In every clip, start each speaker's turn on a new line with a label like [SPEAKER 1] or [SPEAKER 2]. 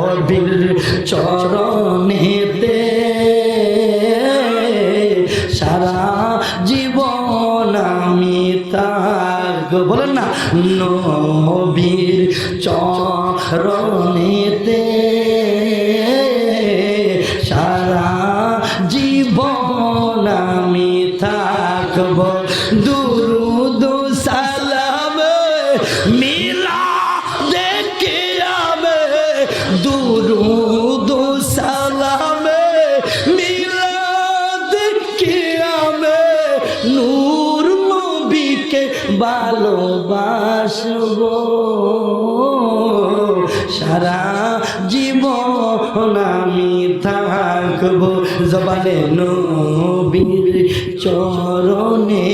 [SPEAKER 1] নবীর চরণেতে সারা জীবন আমি থাকব। বলেন না, নবীর চরণেতে সারা জীবন আমি থাকব। দুরুদ সালাম মিলা দেখে আমি, দুরুদ সালাম মিলা দেখে আমি নূর নবীকে ভালোবাসব। সারা জীবন আমি থাকব জবানে নবীর চরণে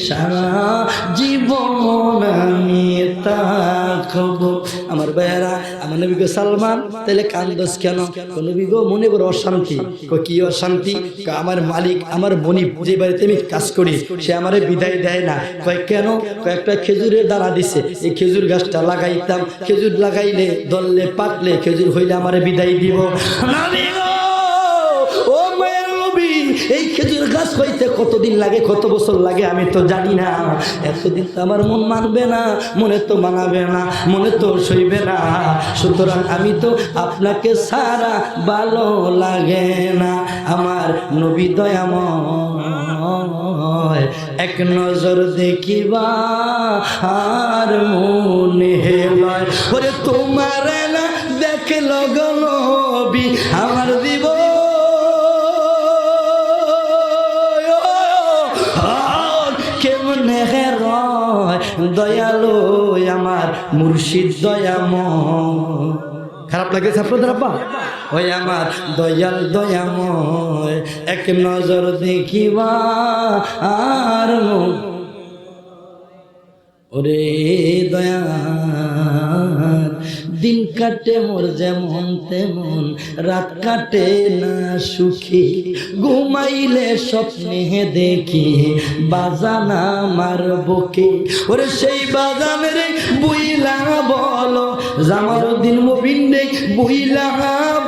[SPEAKER 1] সারা জীবন আমি থাকব। আমার ভাইয়েরা, আমার নবী গো সালমান, তাহলে কান্দস কেন? নবী গো মনে করো অশান্তি। কি অশান্তি? আমার মালিক, আমার বনি, যে বাড়িতে আমি কাজ করি, সে আমারে বিদায় দেয় না। কয় কেন? কয়েকটা খেজুরের দানা দিছে, এই খেজুর গাছটা লাগাইতাম, খেজুর লাগাইলে ধরলে পাকলে খেজুর হইলে আমারে বিদায় দিব। নবী গো, ও মায়ের নবী, এই খেজুর গাছ হইতে কতদিন লাগে, কত বছর লাগে আমি তো জানি না। এতদিন তো আমার মন মানবে না, মনে তো মানাবে না, মনে তো সইবে না। সুতরাং আমি তো আপনাকে সারা ভালো লাগে না। আমার নবী দয়াময়, এক নজর দেখিবা আর মনে লয়। ওরে তোমার না দেখল গো নবী আমার দিব কেমনে রয় দয়ালো আমার মুর্শিদ দয়াময়। খারাপ লাগেছে আপনাদের আব্বা? ওই আমার দয়াল দয়াময়, এক নজর দেখিবা আর ওরে দয়াল। দিন কাটে মোর যেমন তেমন, রাত কাটে না সুখী, ঘুমাইলে স্বপ্নে দেখি বাজান আমার বুকে। ওরে সেই বাজানের বুইলা বলো, জামালউদ্দিন মুবিন রে বুইলা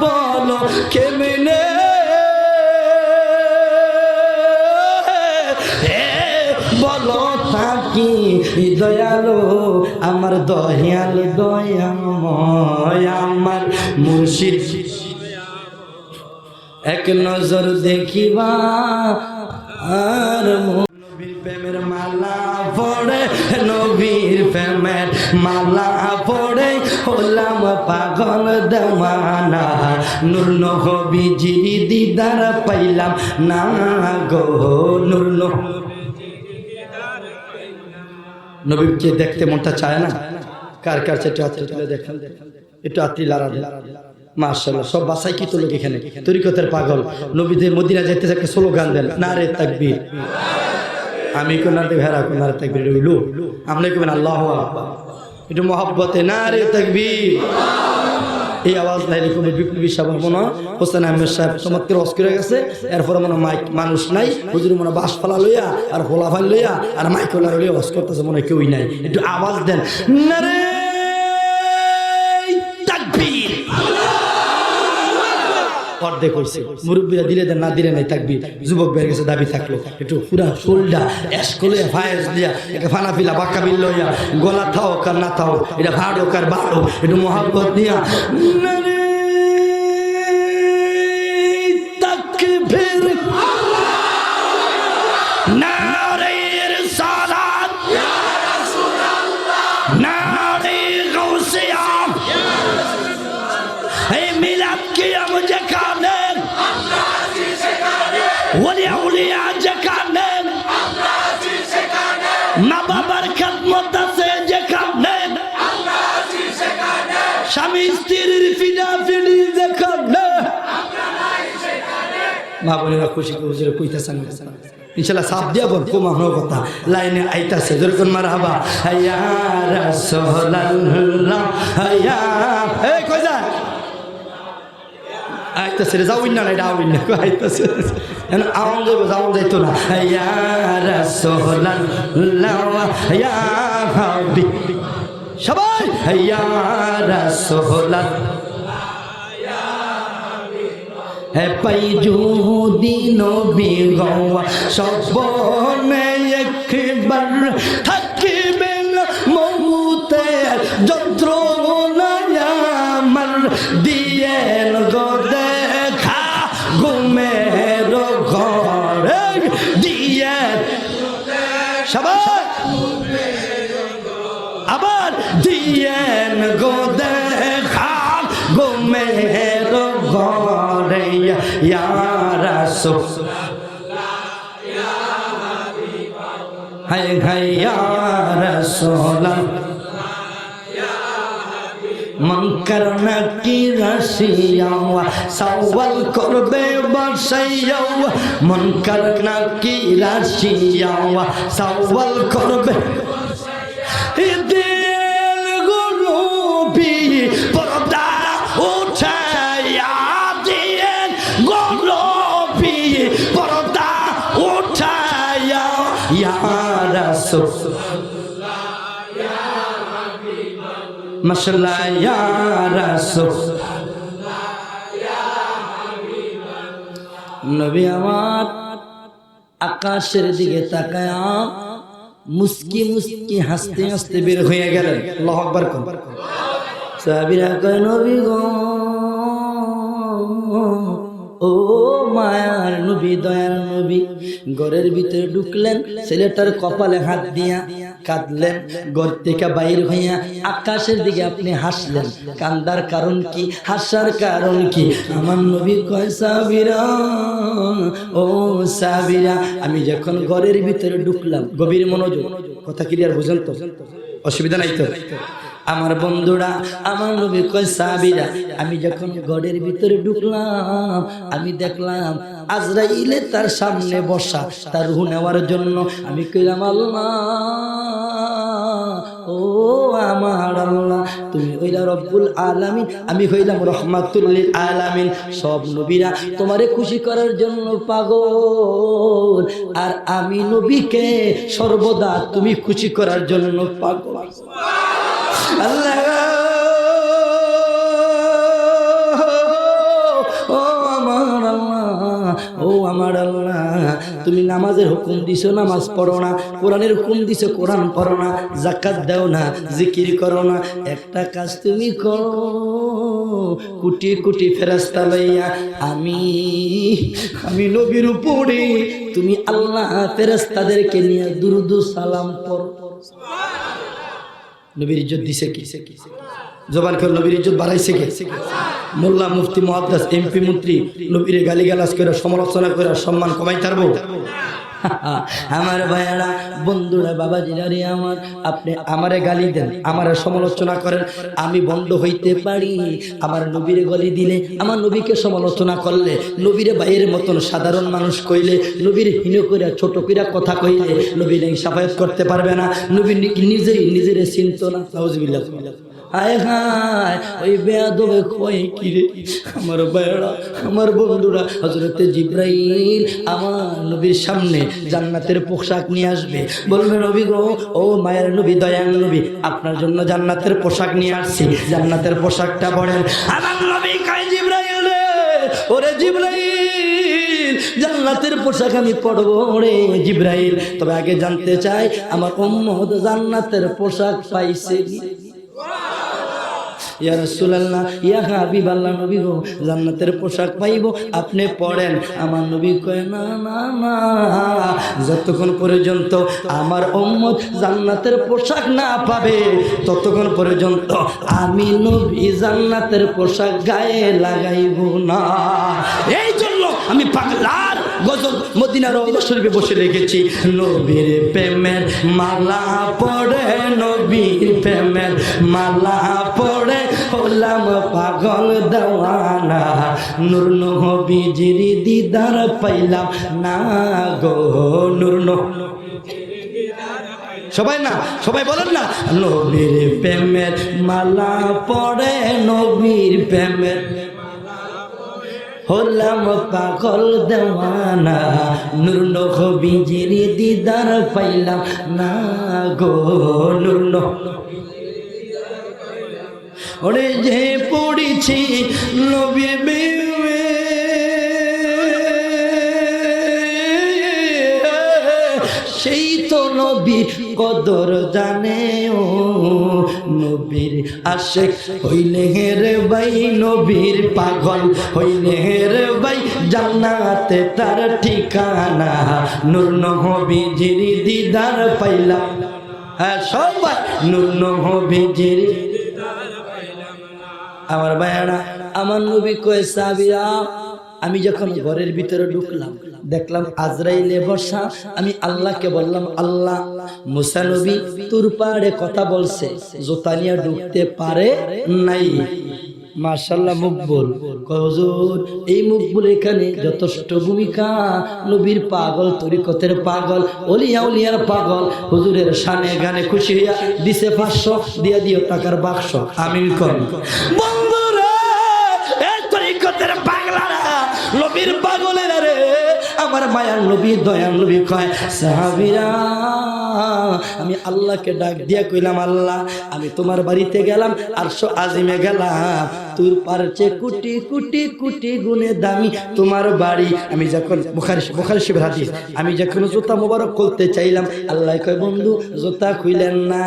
[SPEAKER 1] বলো কেমনে বলো থাকি দয়ালো আমার দয়াল দয়াময়, আমার মুর্শিদ এক নজর দেখিবা আর নবীর প্রেমের মালা পড়ে, নবীর প্রেমের মালা পড়ে হলাম পাগল দেওয়ানা। নূর নবীজির দিদার পাইলাম না গো, নূর নবীকে দেখতে মনটা চায় না? কার কার চেটে হাতে তুলে দেখেন, একটু আত্রি লারা দেন। মাশাআল্লাহ, সব বাসায় কি তো লোক এখানে তরিকতের পাগল। নবীদের মদিনা যেতে একটা স্লোগান দেন, নারে তাকবীর। আমি কোন নারে ভেড়া কোন নারে তাকবীর রইলো, আপনি কবেন আল্লাহু আকবার, একটু মহব্বতে নারে তাকবীর। এই আওয়াজ নাই এরকম বিপ্লবী সাহেব মনে হোসেন আহমেদ সাহেব চমৎকার ওয়াজ করে গেছে। এরপরে মনে মাইক মানুষ নাই, হুজুর মনে বাঁশ ফালা লইয়া আর হোলা ফাল লইয়া আর মাইক ওলা লইয়া ওয়াজ করতেছে, মনে কেউই নাই। একটু আওয়াজ দেন নারে তাকবীর। অর্ধেক হয়েছে, মুরব্বীরা দিলে দেন, না দিলে নাই তাকবীর। যুবক বের গেছে দাবি থাকলো একটু পুরা শোলডা এসকলে ফায়েজ দিয়া একটা ফানা ফিলা বাক্কা বিল লইয়া গলা থাও কার না থাও, এটা ভাড়ো কার বাড়ো, একটু মহাব্বত দিয়া নারে তাকবীর নারে রিসালাত ইয়া রাসূলুল্লাহ নারে গাউসিয়া ইয়া রাসূলুল্লাহ। এই মিলাদ কি মুझे কানে আমরা আছি সেখানে, ওলিয়া ওলিয়া যেখানে আমরা আছি সেখানে, মা বাবার খেদমত আছে যেখানে আমরা আছি সেখানে, স্বামী স্ত্রীর ফিডাফিডি যেখানে আমরা নাই সেখানে। মা বোনেরা খুশি হুজুরে কইতাছেন ইনশাআল্লাহ সাফ দিয়া বল কোমা হলো কথা লাইনে আইতাছে যেরকম মারহাবা ইয়া রাসূলুল্লাহ ইয়া এই কই যা আইতাছে রে যাওই না এটা আউই না আইতাছে এন আওন যাইবো যাওন যাইতো না ইয়া রাসূলুল্লাহ ইয়া হাবিব সবাই ইয়া রাসূলুল্লাহ হে পাই যদি নবী গো সবনে একবার থাকিবে না মৌতে যন্ত্রণায় আমার দিয়েন গো দেখা ঘুমের ঘরে দিয়ে সবাই আবার দিয়েন গো দেখা ঘুমের ঘরে ইয়া রাসূলুল্লাহ হায় হায় ইয়া রাসূলুল্লাহ মন করনা কি রাশিয়া সওয়াল করবে বসাইয়া মন করনা কি রাশিয়া সওয়াল করবে দিল গুরুবি পর্দা উঠাইয়া দিল গুরুবি পর্দা উঠাইয়া ইয়া রাসূলুল্লাহ মাশাআল্লাহ ইয়া রাসূলুল্লাহ নবী আমার আকাশের দিকে তাকায়া মুস্কি মুস্কি হাসতে হাসতে বের হয়ে গেলেন আল্লাহু আকবার কোন সাহাবীরা কয় নবী গো ও মায়ার নবী দয়ার নবী ঘরের ভিতরে ঢুকলেন ছেলেটার কপালে হাত দিয়া কাঁদলেন ঘর থেকে বাইর হইয়া আকাশের দিকে আপনি হাসলেন কান্দার কারণ কি হাসার কারণ কি আমার নবী কয় সাহাবীরা ও সাহাবীরা আমি যখন ঘরের ভিতরে ঢুকলাম গভীর মনোযোগ কথা ক্লিয়ার বুঝেন তো অসুবিধা নাই তো আমার বন্ধুরা আমার নবী কয় সাহাবীরা আমি যখন ঘরের ভিতরে ঢুকলাম আমি দেখলাম আজরাইলে তার সামনে বসা তার রূহ নেওয়ার জন্য আমি কইলাম আল্লাহ ও আমার আল্লাহ তুমি হইলা রব্বুল আলামিন আমি হইলাম রহমাতুল লিল আলামিন সব নবীরা তোমারে খুশি করার জন্য পাগল আর আমি নবীকে সর্বদা তুমি খুশি করার জন্য পাগল আল্লাহ ও আমার আল্লাহ তুমি নামাজের হুকুম দিছো নামাজ পড়ো না কোরআনের হুকুম দিছো কোরআন পড়ো না যাকাত দাও না জিকির করো না একটা কাজ তুমি করো কোটি কোটি ফেরেশতা লইয়া আমি নবীর উপরে তুমি আল্লাহ ফেরেশতাদেরকে নিয়ে দুরূদ সালাম পড়ো নবীর ইজ্জত দিছে কি জবান করে নবীর ইজ্জত বাড়াইছে কে মোল্লা মুফতি মুহাদ্দিস এমপি মন্ত্রী নবীর গালিগালাজ করে সমালোচনা করে সম্মান কমাই পারবো আমার ভাইয়ারা বন্ধুরা বাবাজিরা রে আমার আপনি আমারে গালি দেন আমারে সমালোচনা করেন আমি বন্ধ হইতে পারি আমার নবীর গালি দিলে আমার নবীকে সমালোচনা করলে নবীরে ভাইয়ের মতন সাধারণ মানুষ কইলে নবীর হীন কইরা ছোট কইরা কথা কইলে নবী নাই সাফায়াত করতে পারবে না নবী নিজের চিন্ত না নাউজুবিল্লাহ হায় হায় ওই বেয়াদবে কয় কি রে আমার ভাইয়েরা আমার বন্ধুরা হযরতে জিবরাইল আমার নবীর সামনে জান্নাতের পোশাক নিয়ে আসবে বলবে নবী গো ও মায়ের নবী দয়ার নবী আপনার জন্য জান্নাতের পোশাক নিয়ে আসছি জান্নাতের পোশাকটা পরেন আমার নবী কয় জিবরাইল ওরে জিবরাইল জান্নাতের পোশাক আমি পরবো রে জিবরাইল তবে আগে জানতে চাই আমার উম্মত জান্নাতের পোশাক পাইছে কি ইয়া রাসূলুল্লাহ ইয়া হাবিবাল্লাহ নবী গো জান্নাতের পোশাক পাইবো আপনি পড়েন আমার নবী কয় না না না যতক্ষণ পর্যন্ত আমার উম্মত জান্নাতের পোশাক না পাবে ততক্ষণ পর্যন্ত আমি নবী জান্নাতের পোশাক গায়ে লাগাইব না এই জন্য আমি পাগলার গজল মদিনার রওজা শরীফে বসে রেখেছি নবীর প্রেমের মালা পড়ে নবীর প্রেমের মালা পড়ে হলাম পাগল দেওয়ানা নূর নবীজির দিদার পাইলাম না গো নূর সবাই না সবাই বলেন না নবীর প্রেমের মালা পড়ে নবীর প্রেমের হলাম পাগল দেওয়ানা নূর নবীজির দিদার পাইলাম না গো নূর ওরে যে পড়েছি নবী সেই তো নবীর কদর জানে ও নবীর আশেক হইলে রে ভাই নবীর পাগল হইলে রে ভাই জান্নাতে তার ঠিকানা নূর নবীজির দিদার পাইলাম হ্যাঁ সবাই নূর নবীজির আমার ভাইয়ারা আমার নবী কয় সাহাবীরা আমি যখন ঘরের ভিতরে ঢুকলাম দেখলাম আজরাইলে বসা আমি আল্লাহকে বললাম আল্লাহ মুসা নবী তোর পাড়ে কথা বলছে জুতা নিয়ে ঢুকতে পারে নাই মাশাআল্লাহ মকবুল হুজুর এই মকবুল এখানে যথেষ্ট ভূমিকা নবীর পাগল তরিকতের পাগল ওলিয়া উলিয়ার পাগল হুজুরের শানে গানে খুশি হইয়া দিছে 500 দিয়া দিও টাকার বাক্স আমিন কোন বন্ধুরা এই তরিকতের পাগলারা নবীর পাগলেরা রে আমার মায়ার নবী দয়ার নবী কয় সাহাবীরা আমি আল্লাহকে ডাক দিয়া কইলাম আল্লাহ আমি তোমার বাড়িতে গেলাম আরশ আজিমে গেলাম তোর পারচে কোটি কোটি কোটি গুণে দামি তোমার বাড়ি আমি যখন বুখারী শরীফের হাদিস আমি যখন জুতা মোবারক খুলতে চাইলাম আল্লাহ কয় বন্ধু জুতা খুইলেন না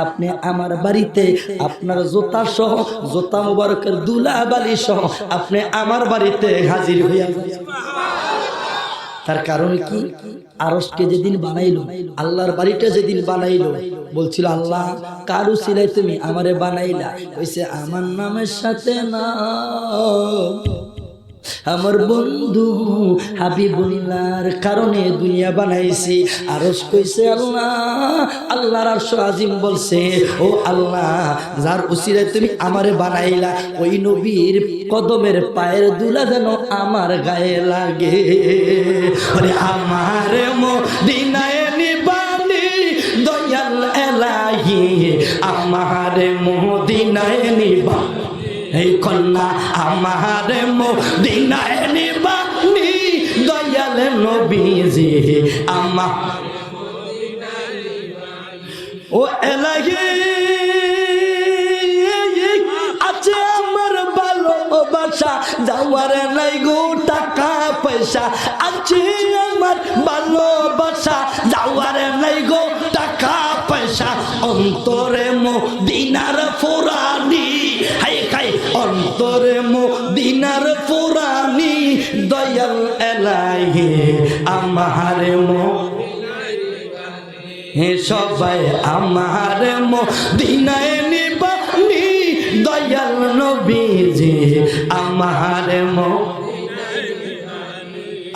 [SPEAKER 1] আপনি আমার বাড়িতে আপনার জুতা সহ জুতা মোবারকের দুলাবালি সহ আপনি আমার বাড়িতে হাজির হইয়া তার কারণ কি আরশকে যেদিন বানাইলো আল্লাহর বাড়িটা যেদিন বানাইলো বলছিল আল্লাহ কারু ছিলাই তুমি আমারে বানাইলা কইছে আমার নামের সাথে না আমার বন্ধু হাবিবুল্লাহর কারণে দুনিয়া বানাইছি আরশ কইছে আল্লাহ আল্লাহর আরশ আজিম বলছে ও আল্লাহ যার উসিলায় তুমি আমারে বানাইলা ওই নবীর কদমের পায়ের দুলা যেন আমার গায়ে লাগে আরে আমার মদিনায় নিবানি দয়াল এলাহি আমার মদিনায় নিবানি এই কন্যা আমার মদিনায় নিবানি দয়াল নবীজি আমার ও এলাহি আছে আমার ভালোবাসা যাওয়ার নাই গো টাকা পয়সা আছে আমার ভালোবাসা যাওয়ার নাই গো টাকা পয়সা অন্তরে মদিনার ফুরানি হাই খাই অন্তরে মদিনার ফুরানি দয়াল এলাহি আমার হে সবাই আমার মদিনায় নিবানি দয়াল নবীজি আমার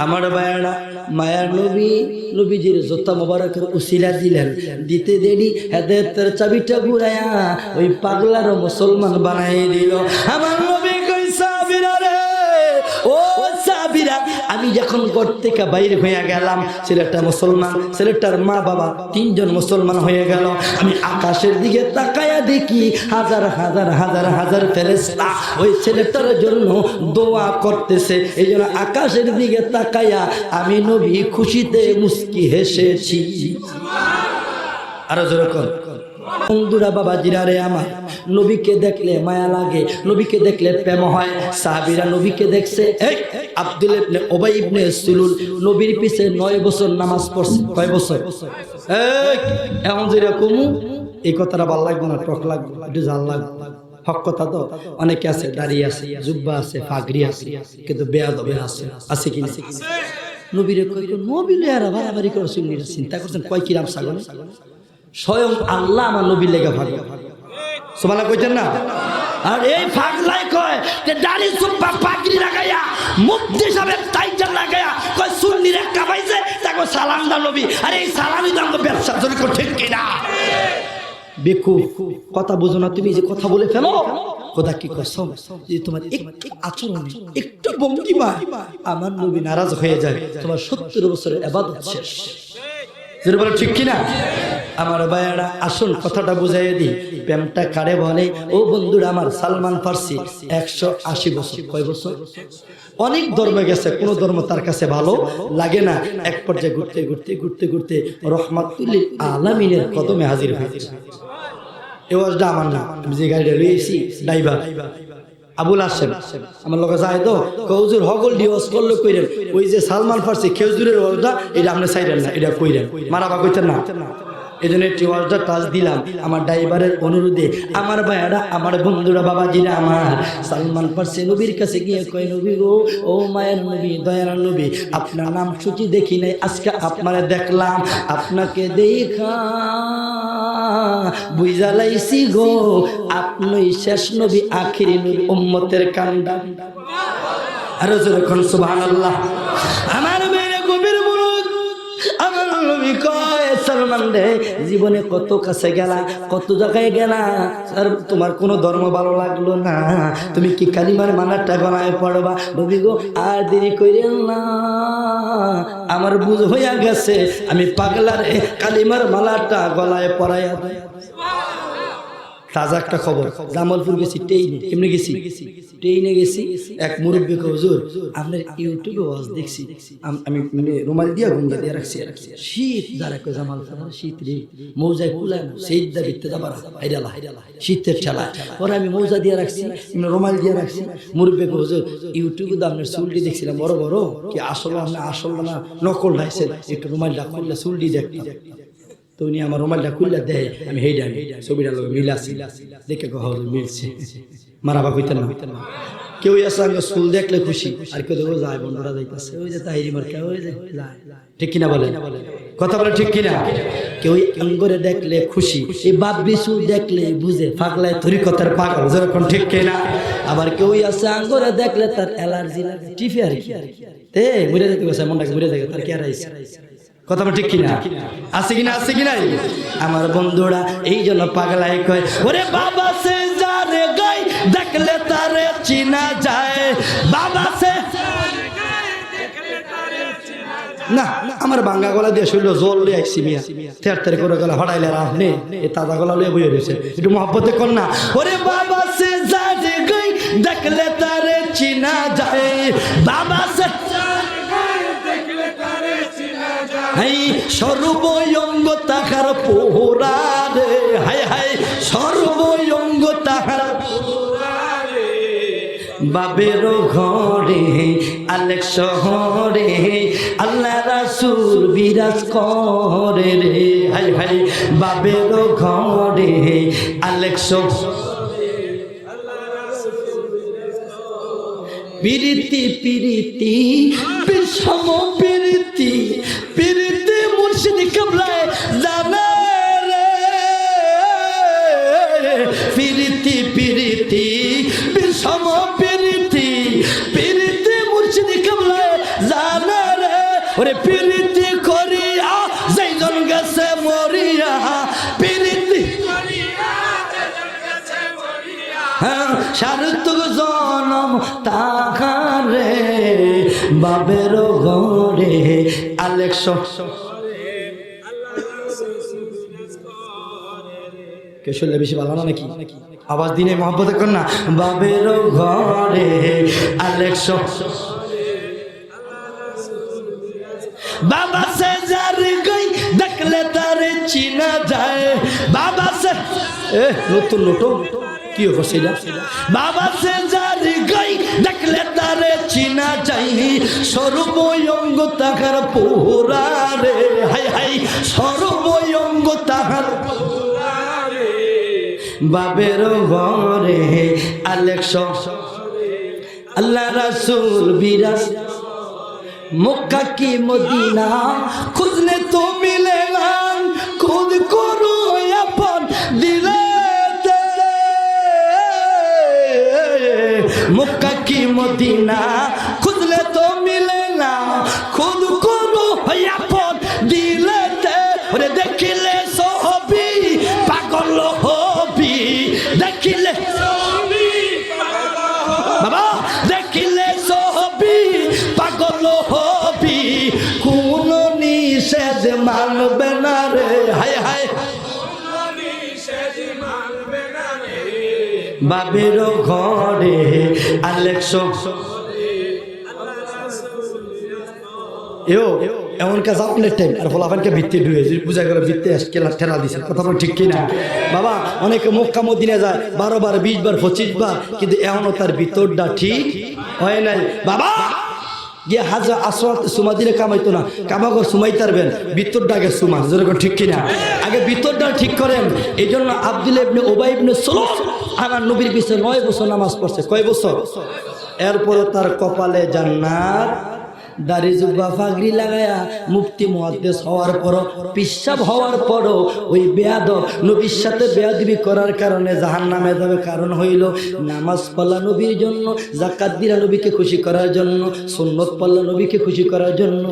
[SPEAKER 1] আমার ভাইয়ারা মায়ার নবী নবীজির জুতা মোবারকের উসিলা দিলেন দিতে দেরি হেদায়েতের চাবিটা ঘুরায়া ওই পাগলার মুসলমান বানাই দিল আমার নবী কই সাহাবীরা রে ও সাহাবীরা আমি যখন ঘর থেকে বাইরে হয়ে গেলাম ছেলেটা মুসলমান ছেলেটার মা বাবা 3 জন মুসলমান হয়ে গেল আমি আকাশের দিকে তাকায়া দেখি হাজার হাজার হাজার হাজার ফেরেশতা ওই ছেলেটার জন্য দোয়া করতেছে এই জন্য আকাশের দিকে তাকায়া আমি নবী খুশিতে মুস্কি হেসেছি আরো জোরে কর বন্ধুরা বাবাজিরা রে আমার নবীকে দেখলে মায়া লাগে নবীকে দেখলে প্রেম হয় সাহাবীরা নবীকে দেখছে এই আব্দুল ইবনে উবাই ইবনে সুলুল নবীর পিছে 9 বছর নামাজ পড়ছে কয় বছর এই এমন যেরকম এই কথাটা ভালো লাগবে না টক লাগবে একটু জাল লাগবে হক কথা তো অনেকে আছে দাড়ি আছে জুব্বা আছে পাগড়ি আছে কিন্তু বেয়াদব আছে কি না নবীর কই নবীলে আর বাড়াবাড়ি করে শুনলি চিন্তা করছেন কয় কিরাম ছাগল স্বয়ং আল্লাহ আমার নবীর লেগে ভাগে সুবহানাল্লাহ কইতেন না আর এই পাগলাই কয় যে দাড়ি জুব্বা পাগড়ি লাগাইয়া মুফতি সাহেব টাইটেল লাগাইয়া কয় সুন্নি রে কাবাইছে তাকো সালাম দা নবী আরে এই সালামই দাম তো ব্যবসা জন্য ঠিক কিনা বেকু কথা বুঝো না তুমি যে কথা বলে ফেলো খোদা কি কসম যে তোমার একটু আচরণ একটু ভঙ্গিমা আমার নবী নারাজ হয়ে যায় তোমার 70 বছরের ইবাদত শেষ যেটা বলে ঠিক কিনা আমার ভাইয়ারা আসল কথাটা বুঝাই দিই প্রেমটা কারে বলে ও বন্ধুরা আমার সালমান ফার্সি 180 বছর কয় বছর অনেক ধর্মে গেছে কোন ধর্ম তার কাছে ভালো লাগে না এক পর্যায়ে ঘুরতে ঘুরতে ঘুরতে ঘুরতে রহমাতুল লিল আলামিনের কদমে হাজির হয়েছে এই ওয়াজটা আমার না, আমি যে গাড়িটা লইছি ড্রাইভার আবুল হাসেম আমার লোক যায় তো হুজুর হগল ডিওস করলে কইরেন ওই যে সালমান ফার্সি খেজুরের ওয়াজটা এটা আপনি চাইলেন না, এটা কইরেন মারাবা কইতেন না। এই জন্য একটি ওয়াজটা টাচ দিলাম আমার ড্রাইভারের অনুরোধে। আমার ভাইয়ারা, আমার বন্ধুরা, বাবাজিরা আমার, সালমান ফার্সি নবীর কাছে গিয়ে কয়, নবী গো, ও মায়ের নবী, দয়ার নবী, আপনার নাম সূচি দেখি নাই, আজকে আপনারা দেখলাম, আপনাকে দেখা বুঝা লাইছি গো আপনি শেষ নবী, আখিরি নবী, উম্মতের কান্ডা। আরো জোরে কোন সুবহানাল্লাহ। আমার মেয়ে গভীর মুরুদ, আমার নবী কয়, সালমান রে, জীবনে কত কাছে গেলা, কত জায়গায় গেলা, আর তোমার কোনো ধর্ম ভালো লাগলো না, তুমি কি কালিমার মানাটা গলায় পড়বা? নবী গো, আর দেরি কইরেন না, আমার বুঝ হইয়া গেছে, আমি পাগলারে কালিমার মালাটা গলায় পরাইয়া দেয়। তাজা একটা খবর, জামালপুর গেছি ট্রেনে। কেমনে গেছি? ট্রেনে গেছি। এক মুরব্বী কয়, হুজুর আপনার ইউটিউবে ওয়াজ দেখছি, আমি রুমাল দিয়া গুঙ্গা দিয়ে রাখছি, শীত যারা কয় জামালপুর শীত রে, মৌজায় কুলায় না, সেই দা ভিত্তে যাবার হাইরালা শীতের ঠেলা, পরে আমি মৌজা দিয়ে রাখছি, রুমাল দিয়ে রাখছি। মুরব্বী কয়, হুজুর ইউটিউবে তো আপনার চুলটি দেখছিলাম বড় বড়, কি আসলে আপনার আসল না নকল ঢাইছেন, একটু রুমালটা খুললে চুলটি দেখতাম। তো উনি আমার রুমালটা খুললে দেয়, আমি হেইডা ছবিটা লোক মিলাছি, দেখে কহ মিলছে, মারাবা কইতেন না। কেউ আসলে চুল দেখলে খুশি, আর কেউ দেখো যায় বন্ধুরা যাইতেছে, ওই যে তাহিরি মার্কা, ওই যে যায়, ঠিক কিনা বলে? কথা বলে ঠিক কিনা? কেউ আঙ্গরে দেখলে খুশি, এই বাবরি চুল দেখলে বুঝে পাগলায় তরিকতার পাগল, যেরকম ঠিক কিনা? আবার কেউ আছে আঙ্গরে দেখলে তার অ্যালার্জি লাগে, টিফি আর কি, ঘুরে দেখতে গেছে, মনটাকে ঘুরে দেখে, তার কি আর আইছে? কথা ঠিক কিনা? আছে কিনা? আছে কিনা? আমার বন্ধুরা এই জন্য পাগলাই কয়, ওরে বাবা সে যারে গাই দেখলে তারে চিনা যায়, বাবা সে না। আমার বাঙ্গা গলা দিয়ে শৈল জল লিয়ে আইসি মিয়া, তের তেরে করে গলা হড়াইলে আপনি এই তাজা গলা লিয়ে বইয়ে রয়েছে, একটু মহব্বতে কর না। ওরে বাবা সে যারে গাই দেখলে তারে চিনা যায়, বাবা সে সর্বঙ্গ তাহার পোহরা রে, হায় হায় সর্বঙ্গ তাহার বাবের ঘরে আলেক শহরে আল্লাহ রাসূল বিরাজ করে রে, হায় হায় বাবের ঘরে আলেক শহরে পিরিতি পিরিতি বিষম পিরিতি পিরিতি মুর্শিদ কাবলায় জানা রে, পিরিতি পিরিতি বিষম পিরিতি পিরিতি মুর্শিদ কাবলায় জানা রে, ওরে পিরিতি করিয়া যেজন গেছে মরিয়া, পিরিতি সার্থক জনম তাহারে বাবের ঘরে আলেক কে শুনলে বেশি ভালো না নাকি? আওয়াজ দিনে মহব্বত কর না। বাবের ঘরে আলেক বাবা সে যার গই দেখলে তারে চিনা যায়, বাবা সে নতুন নতুন কি করছে বাবা সে যার গাই দেখলে তারে চিনা যাই, সর্বঙ্গ তাহার পোহরা রে, হাই হাই সর্বঙ্গ তাহার বাবের ঘরে আলেক আল্লাহ রাসূল বিরাজ, মক্কা কি মদিনা খুঁজলে তো মিলে না, খুদ করো আপন দিলে, মক্কা কি মদিনা খুঁজলে তো মিলে না, খুদ করো আপন দিলেতে, ওরে দেখিলে সহবি পাগল হবি, দেখিলে বাবা দেখিলে সহবি পাগল হবি, কোন নিষেধ মানবে না রে, হায় হায় বাবের ঘরে আলেক এমন কাজ আপনার টাইম আর ফলাফানকে ভিত্তি ডুয়ে পূজা করে ভিত্তি ঠেলা দিছে কথা বল ঠিক কিনা বাবা অনেকে মক্কা মদিনা যায় 12 বার 20 বার 25 বার কিন্তু এখনো তার ভিতরটা ঠিক হয় নাই বাবা গিয়ে হাজার আসওয়াত সুমা দিলে কামাইতো না কামাগো সুমাই তারবেন ভিতরটা আগে সুমা যেরকম ঠিক কিনা আগে ভিতরটা ঠিক করেন এই জন্য আব্দুল্লাহ ইবনে উবাই ইবনে সালুল আমার নবীর পিছনে 9 বছর নামাজ পড়ছে কয় বছর এরপর তার কপালে জান্নাত দাড়ি জুব্বা পাগড়ি লাগায়া মুফতি মুহাদ্দিস হওয়ার পর পিশাব হওয়ার পর ওই বেয়াদব নবীর সাথে বেয়াদবি করার কারণে জাহান্নামে যাবে কারণ হইল নামাজ পড়লা নবীর জন্য যাকাত দিলা নবীকে খুশি করার জন্য সুন্নত পড়লা নবীকে খুশি করার জন্য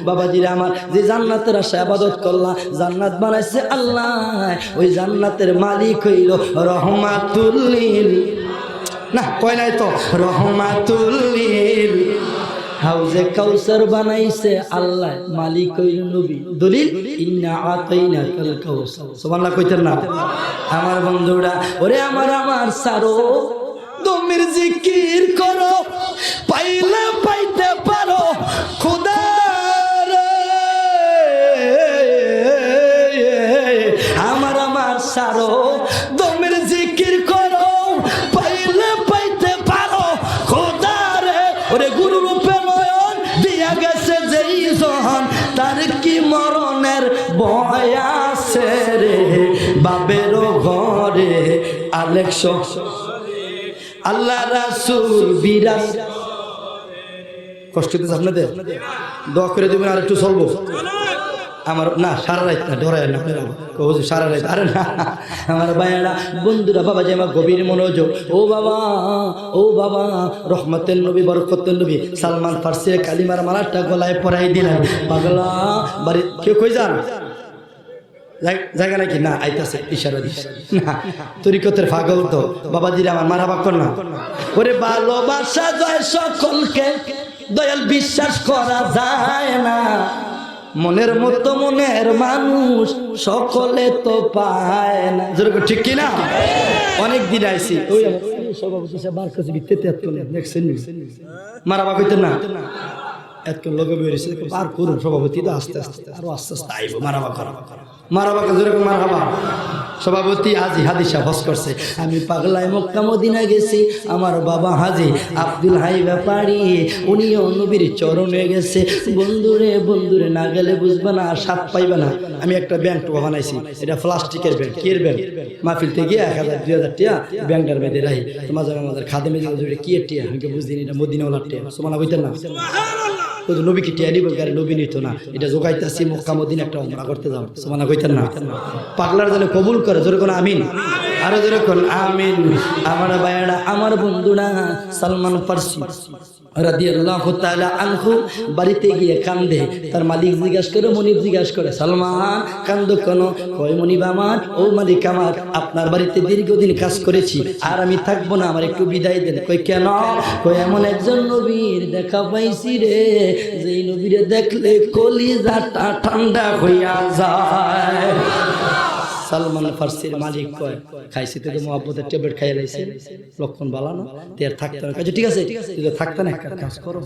[SPEAKER 1] বাবাজিরা আমার যে জান্নাতের আশা ইবাদত করলা জান্নাত বানাইছে আল্লাহ ওই জান্নাতের মালিক হইল রহমাতুল লিল না কয় নাই তো রহমাতুল লিল হাউজে কাউসার বানাইছে আল্লাহ মালিক হইল নবী দলিল ইন্না আতাইনাকাল কাউসার সুবহানাল্লাহ কইতেন না আমার বন্ধুরা ওরে আমার সারো দমের জিকির করো পাইলে পাইতে পারো খোদা আমার সারো দমের জিকির করো পাইলে পাইতে পারো খোদা রে ওরে গুরু তার কি মরণের ভয় আছে রে বাবের ঘরে আলেক্স আল্লাহ রাসূল বিরাজ কষ্ট দিতে আপনাদের দোয়া করে দিবেন আর একটু চলবো আমার না সারা রাত না ডরায় না সারা রাত আরে না আমার ভাইয়েরা বন্ধুরা বাবা যে আমার গভীর মনোযোগ ও বাবা রহমতের নবী বরকতের নবী সালমান ফার্সি কালিমার মালাটা গলায় পরাই দিলেন পাগলা বাড়ি কেউ কই যান জায়গা নাকি না আইতাছে ইশারা দিস না তরিকতের পাগল তো বাবাজিরা আমার মারাবা কর না ওরে ভালোবাসা যায় সকলকে দয়াল বিশ্বাস করা যায় না মনের মতো মনের মানুষ সকলে তো পায় না যেরকম ঠিক কিনা অনেক দিন আইসি ওই সভাপতি সাহেব বার কাছে ভিত্তিতে দেখছেন মারাবা কইতেন না এত লোক বেরিয়েছে পার করুন সভাপতি তো আস্তে আস্তে আরো আস্তে আস্তে আইব মারাবা করা মারাবা যেরকম মারাবা সভাপতি হাজি হাদিসা হজ করছে আমি পাগলায় মক্কা মদিনা গেছি আমার বাবা হাজি আব্দুল হাই ব্যাপারী উনিও নবীর চরণে গেছে বন্ধুরে না গেলে বুঝবে না স্বাদ পাইবে না আমি একটা ব্যাংক বানাইছি এটা প্লাস্টিকের ব্যাংক কির ব্যাংক মাহফিল থেকে 1000 2000 টাকা ব্যাংকটার মধ্যে রাখি তোমাদের খাদেমে কি টিয়া আমি বুঝদিন এটা মদিনাওয়ালার টিয়া সুবহানাল্লাহ কইতেন না নবীকে টিয়া নিব গাড়ি নবী নিত না এটা জোগাইতেছি মক্কা মদিনা একটা উমরা করতে যাও সুবহানাল্লাহ কইতেন না পাগলার যেন কবুল করে জোরে কোন আমিন আরো জোরে কোন আমিন আমার ভাইয়েরা আমার বন্ধুরা সালমান ফার্সি রাদিয়াল্লাহু তাআলা আনহু বাড়িতে গিয়ে কান্দে তার মালিক জিজ্ঞাসা করে মনিব জিজ্ঞাসা করে সালমান কান্দো কেন কয় মনিব আমার ও মালিক আমার আপনার বাড়িতে দীর্ঘদিন কাজ করেছি আর আমি থাকবো না আমার একটু বিদায় দেন কই কেন কই এমন একজন নবীর দেখা পাইছি রে যেই নবীরে দেখলে কলিজাটা ঠান্ডা হইয়া যায় সালমান ফার্সির মালিক কয় খাইছি তো মোহাব্বতের ট্যাবলেট খাইয়া লাইছে লক্ষণ বালানো তের থাকতে না ঠিক আছে তুই তো থাকতে না একটা কাজ করো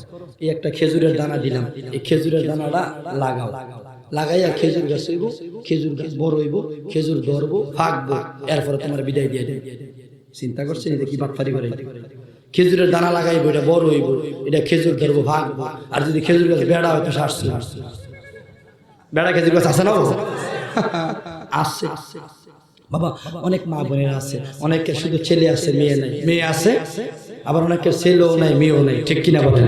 [SPEAKER 1] এই একটা খেজুরের দানা দিলাম এই খেজুরের দানাটা লাগাও লাগাইয়া খেজুর গাছ হইব খেজুর গাছ বড় হইব খেজুর ধরবো ফাঁকবো এরপরে তোমার বিদায় দিয়ে দেবে চিন্তা করছে এটা কি বাটফারি করে খেজুরের দানা লাগাইবো এটা বড় হইব এটা খেজুর ধরবো ভাগবো আর যদি খেজুর গাছ বেড়া হয়তো সারছে বেড়া খেজুর গাছ আছে না আসছে বাবা অনেক মা বোনেরা আছে অনেকের শুধু ছেলে আছে মেয়ে নাই মেয়ে আছে আবার অনেকের ছেলেও নাই মেয়েও নাই ঠিক কিনা বলেন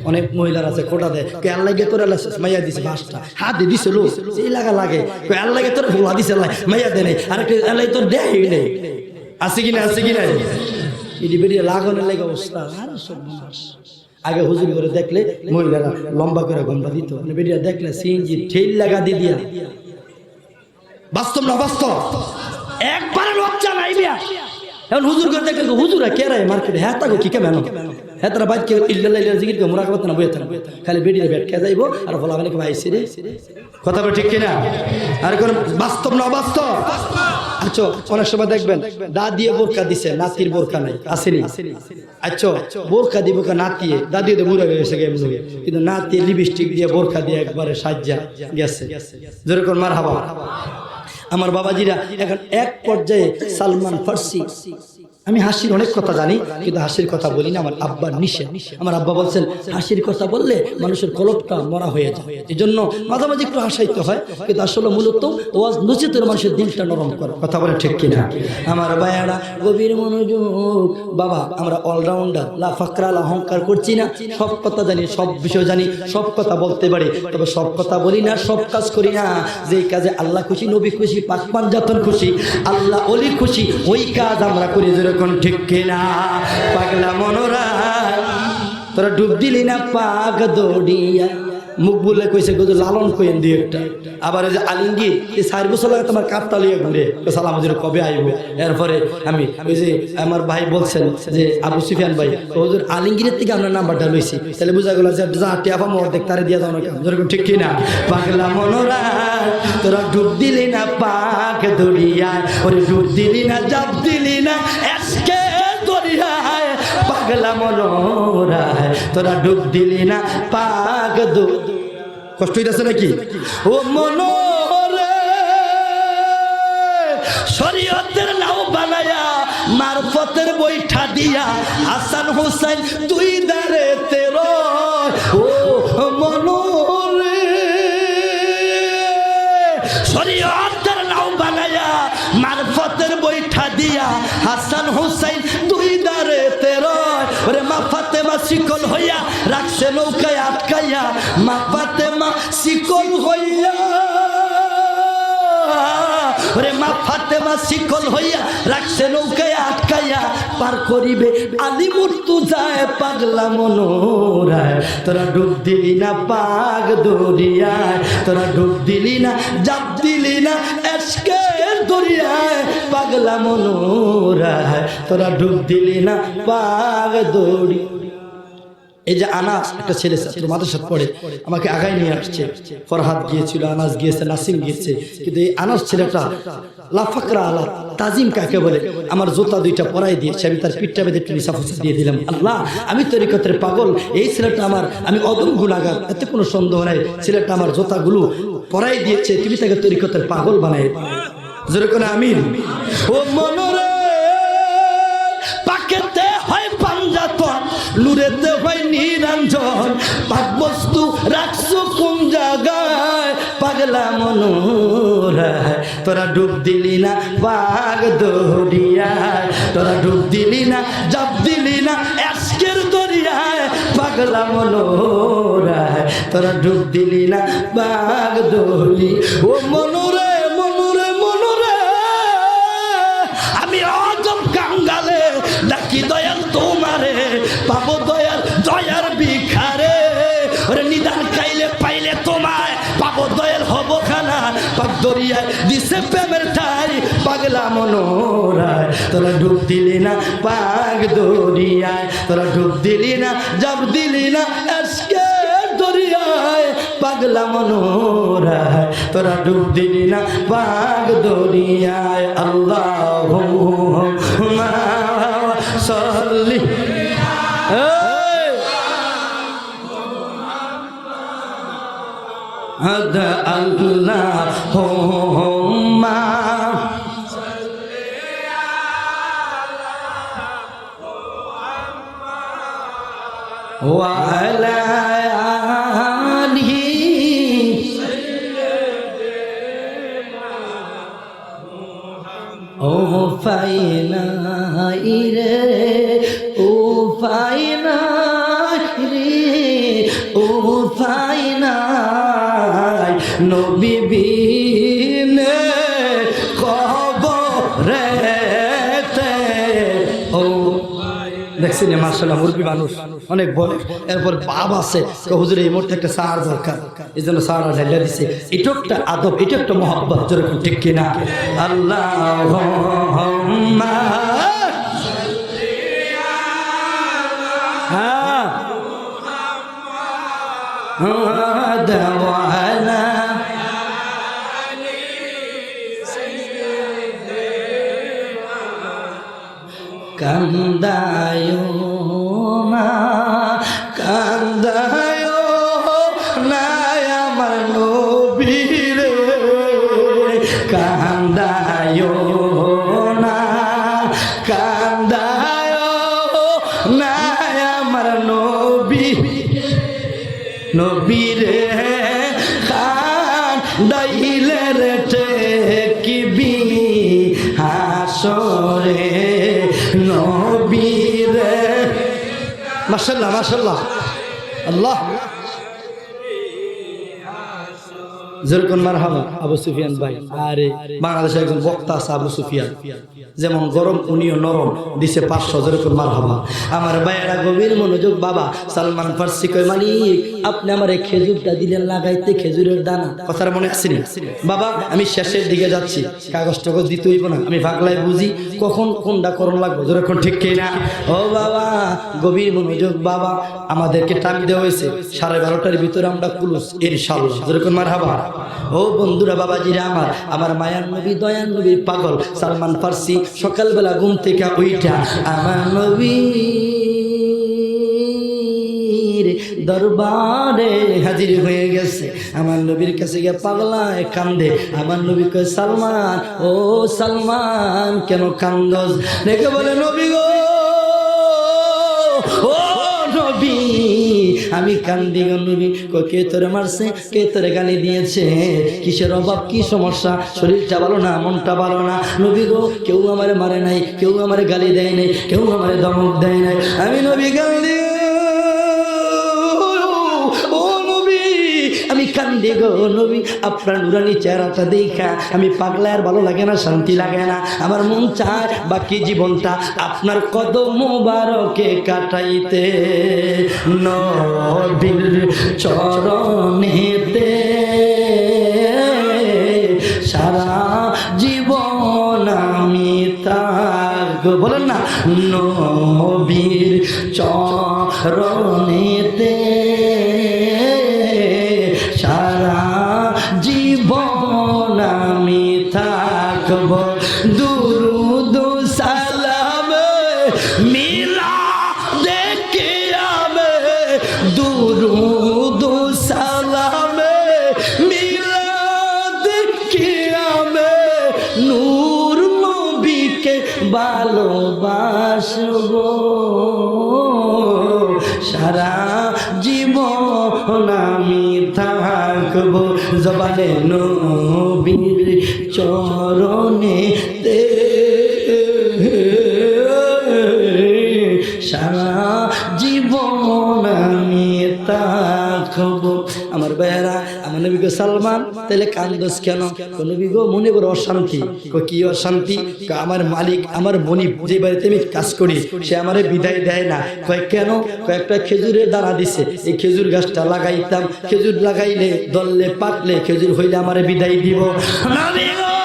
[SPEAKER 1] অনেক মহিলার আছে কোটা দেয় কে আল্লাহ গে তোর মাইয়া দিছে 5টা হাত দিয়ে দিছে লোক এই লাগে কে আল্লাহ গে তোর ভুলা দিছে মাইয়া দেয় নাই আর একটা আল্লাহ তোর দেয় নেই আছে কিনা ইডি বেরিয়ে লাগানোর লাগে অবস্থা আর সব মানুষ আগে হুজুর করে দেখলে মহিলারা লম্বা করে ঘন্টা দিত বেরিয়ে দেখলে সিএনজি ঠেল লাগা দিয়ে দিয়া বাস্তব না বাস্তব একবারে লজ্জা নাই বিয়া এখন হুজুর করে দেখলেন হুজুরা কে রে মার্কেটে হ্যাঁ তাকে কি কেমন হ্যাঁ তারা বাইক কে ইল্লাল্লাহ জিকির কে মুরাকাবাত না বইতে না খালি বেডিয়ে বেট কে যাইবো আর বলা মানে কি ভাই রে কথা বলে ঠিক কিনা আর কোন বাস্তব না অবাস্তব আচ্ছা অনেক সময় দেখবেন দা দিয়ে বোরকা দিছে নাতির বোরকা নাই আসেনি আচ্ছা বোরকা দিব কা নাতিয়ে দাদি দিয়ে বুড়া হয়ে গেছে কিন্তু নাতি লিপস্টিক দিয়ে বোরকা দিয়ে একবারে সাজ্জা গেছে যেরকম মারহাবা আমার বাবাজিরা এখন এক পর্যায়ে সালমান ফার্সি আমি হাসির অনেক কথা জানি কিন্তু হাসির কথা বলি না আমার আব্বার নিষেধ আমার আব্বা বলছেন হাসির কথা বললে মানুষের কলবটা মরা হয়ে যায় এই জন্য মাঝে মাঝে একটু হাসাইতে হয় কিন্তু আসলে মূলত ওয়াজ নসিহতের মানুষের দিলটা নরম করে কথা বলে ঠিক কিনা আমার ভাইয়ারা গভীর মনোযোগ বাবা আমরা অলরাউন্ডার লা ফাকরা লা অহংকার করছি না সব কথা জানি সব বিষয় জানি সব কথা বলতে পারি তবে সব কথা বলি না সব কাজ করি না যেই কাজে আল্লাহ খুশি নবী খুশি পাক পাঞ্জাতন খুশি আল্লাহ ওলি খুশি ওই কাজ আমরা করি কোন ঠিক কিনা পাগলা মনোরা তোরা ডুব দিলি না পাক দৌড়িয়া মুখ বলে কইছে গজু লালন কইন দুই একটা আবার এই যে আলিঙ্গির এই 4 বছর লাগে তোমার কাপটা লিয়ে ঘুরে সালাম হুজুর কবে আইবো এরপরে আমি ওই যে আমার ভাই বলছেন যে আবু সুফিয়ান ভাই হুজুর আলিঙ্গিরের থেকে আমরা নাম্বারটা লইছি তাহলে বুঝা গেল যে যা টিয়াফা মোর দেখ তারে দিয়া দাও না কেন যেরকম ঠিক কিনা পাগলা মনোরা তোরা ডুব দিলি না পাক দৌড়িয়া ওরে ডুব দিলি না জাপ দিলি না এসকে দরিয়ায় পাগলা মনোরা তোরা ডুব দিলি না পাক কষ্ট হইতেছে নাকি ও মনোরে শরীয়তের নাও বানায়া মারফতের বৈঠা দিয়া হাসান হোসেন দুই দারে তের ও মনোরে শরীয়তের নাও বানায়া মারফতের বৈঠা দিয়া হাসান হোসেন দুই দারে তের ওরে মা ফাতেমা শিকল হইয়া রাখছে নৌকায় আটকাইয়া মা ফাতেমা শিকল হইয়া ওরে মা ফাতেমা শিকল হইয়া রাখছে নৌকায় আটকাইয়া পার করিবে আলী মৃত্যু যায় পাগলা মনোরায় তোরা ডুব দিলি না পাগ দরিয়ায় তোরা ডুব দিলি না জাপ দিলি না এসকের দরিয়ায় পাগলা মনোরায় তোরা ডুব দিলি না পাগ দড়ি এই যে আনাস একটা ছেলে ছাত্র মাদ্রাসায় পড়ে আমাকে আগায় নিয়ে আসছে ফরহাদ গিয়েছিল আনাস গিয়েছে নাসিম গিয়েছে কিন্তু এই আনাস ছেলেটা লাফাকরা আলা তাজিম কাকে বলে আমার জুতা দুইটা পরাই দিয়েছে আমি তার পিঠটা বেঁধে একটু নিসাফসা দিয়ে দিলাম আল্লাহ আমি তরিকতের পাগল এই ছেলেটা আমার আমি অদম গুনাহগার এতে কোনো সন্দেহ নাই ছেলেটা আমার জুতাগুলো পরাই দিয়েছে তুমি তাকে তরিকতের পাগল বানাই যেরকম আমিন ও মনোরে পাকেতে হয় পাঞ্জাতন লুরেতে হয় নিরঞ্জন পাক বস্তু রাখছো কোন জায়গায় পাগলা মনোরায় তোরা ডুব দিলি না পাগ দরিয়ায় তোরা ডুব দিলি না জাপ দিলি না এসকের দরিয়ায় পাগলা মনোরায় তোরা ডুব দিলি না পাগ দরি ও মনোরে মনোরে মনোরে আমি অজম কাঙ্গালে ডাকি দয়াল তোমারে পাবো দয়াল দয়ার ভিখারে ওরে নিদান খাইলে পাইলে তোমায় পাবো দয়াল হব খানা পাক দরিয়ায় দিছে প্রেমের ঠাই পাগলা মনোরায় তোরা ডুব দিলি না পাক দরিয়ায় তোরা ডুব দিলি না জাপ দিলি না এসকে দরিয়ায় পাগলা মনোরায় তোরা ডুব দিলি না পাক দরিয়ায় আল্লাহুম্মা সাল্লি আদা আল্লাহুম্মা সাল্লি আলা মুহাম্মাদ ওয়া আলা আলিহি ও ফাইনা রে ও ফাইনা রে ও ফাইনা নবী বিনে কবরেতে ও দেখছেন মাশাআল্লাহ মুরব্বী মানুষ অনেক বলে এরপর বাপ আছে হুজুর এই মুহূর্তে একটা সার দরকার এই জন্য সার ঢাইলা দিছে এটা একটা আদব এটা একটা মহব্বত যেরকম ঠিক কিনা আল্লাহুম্মা কান্দায় না, কান্দায় না আমার নবীরে, কান্দায় না, কান্দায় না আমার নবী, নবীরে কান্দাইলে রে ঠেকিবি হাসরে নবীরে। মাশাআল্লাহ মাশাআল্লাহ, আল্লাহ যেরকম মারহাবা আবু সুফিয়ান ভাই। আরে বাংলাদেশের একজন বক্তা আছে আবু সুফিয়ান, যেমন গরম উনিও নরম, দিছে 500, যেরকম মারহাবা। আমার ভাইয়েরা গভীর মনোযোগ। বাবা সালমান ফার্সি কয় মালিক আপনি আমার এই খেজুরটা দিলেন লাগাইতে, খেজুরের দানা, কথাটা মনে আসেনি? বাবা আমি শেষের দিকে যাচ্ছি, কাগজ টাগজ দিতে হইব না, আমি পাগলায় বুঝি কখন কোনটা করণ লাগবে, যেরকম ঠিক কি না? ও বাবা গভীর মনোযোগ। বাবা আমাদেরকে টাইম দেওয়া হয়েছে 12:30টার ভিতরে আমরা কুলুস ইনশাআল্লাহ, যেরকম মারহাবা। ও বন্ধুরা বাবাজিরা আমার, আমার মায়ার নবী দয়ার নবীর পাগল সালমান ফার্সি সকালবেলা ঘুম থেকে উইঠা আমার নবীর দরবারে হাজির হয়ে গেছে। আমার নবীর কাছে গিয়ে পাগলায় কান্দে। আমার নবী কয় সালমান, ও সালমান কেন কান্দস? দেখে বলে নবী গো, ও নবী আমি কান্দি গো নবী। কে তোরে মারছে, কে তোরে গালি দিয়েছে, কিসের অভাব, কি সমস্যা, শরীরটা ভালো না, মনটা ভালো না? নবী গো কেউ আমারে মারে নাই, কেউ আমারে গালি দেয় নাই, কেউ আমারে ধমক দেয় নাই, আমি নবী কান্দি, ও নবী আমি কান্দি গো নবী। আপনার নুরানি চেহারাটা দেখা আমি পাগলা, আর ভালো লাগে না, শান্তি লাগে না, আমার মন চায় বাকি জীবনটা আপনার কদম মোবারকে কাটাইতে, নবীর চরণেতে সারা জীবন আমি থাকব। বলেন না, নবীর চরণেতে সারা জীবন আমি থাকব। দুরুদ সালাম মিলা দেখে আমি, দুরুদ সালাম মিলা দেখে আমি নূর নবীকে ভালোবাসব, সারা জীবন আমি থাকব। জবানে নবীর চরণে সারা জীবন আমি থাকব। আমার ভাইয়েরা আমার নবী গো সালমান তাহলে কান্দস কেন? নবী গো মনে বড় অশান্তি। কি অশান্তি? আমার মালিক, আমার মনিব, যে বাড়িতে আমি কাজ করি সে আমারে বিদায় দেয় না। কয় কেন? কয়েকটা খেজুরের দানা দিছে, এই খেজুর গাছটা লাগাইতাম, খেজুর লাগাইলে দললে পাকলে খেজুর হইলে আমারে বিদায় দিব। নবী গো,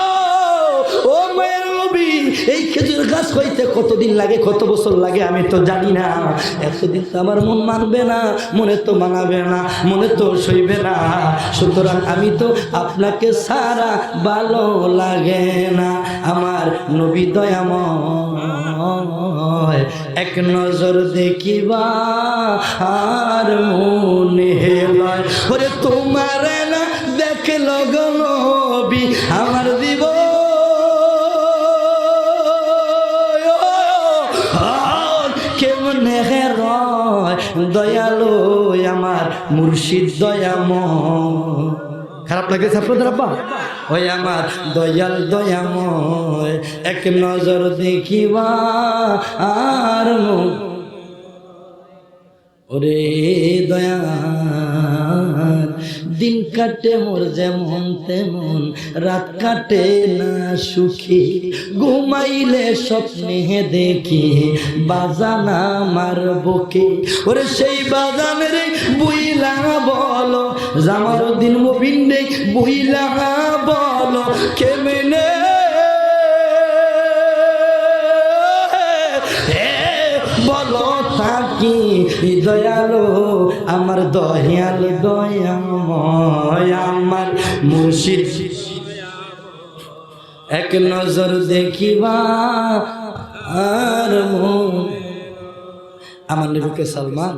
[SPEAKER 1] ও মায়ের নবী, এই খেজুর গাছ হইতে কতদিন লাগে, কত বছর লাগে আমি তো জানি না, এতদিন তো আমার মন মানবে না, মনে তো মানাবে না, মনে তো সইবে না, সুতরাং আমি তো আপনাকে সারা ভালো লাগে না। আমার নবী দয়াময় এক নজর দেখিবা আর মনে হেলায়, ওরে তোমার না দেখল গো নবী আমার দিব কেমনে রয়, দয়ালো আমার মুর্শিদ দয়াময়। খারাপ লাগেছে আপনাদের আব্বা? ওই আমার দয়াল দয়াময় এক নজর দেখিবা আর ওরে দয়াল দিন কাটে মোর যেমন তেমন, রাত কাটে না সুখী, ঘুমাইলে স্বপ্নে দেখি বাজানা আমার বুকে, ওরে সেই বাজানের বুইলা বলো জামালউদ্দিন মুবিন রে, বুইলা বলো কেমনে বলো থাকি দয়ালো আমার দয়াল দয়াময় আমার মুর্শিদ এক নজর দেখিবা আর আমার নবীকে সালমান,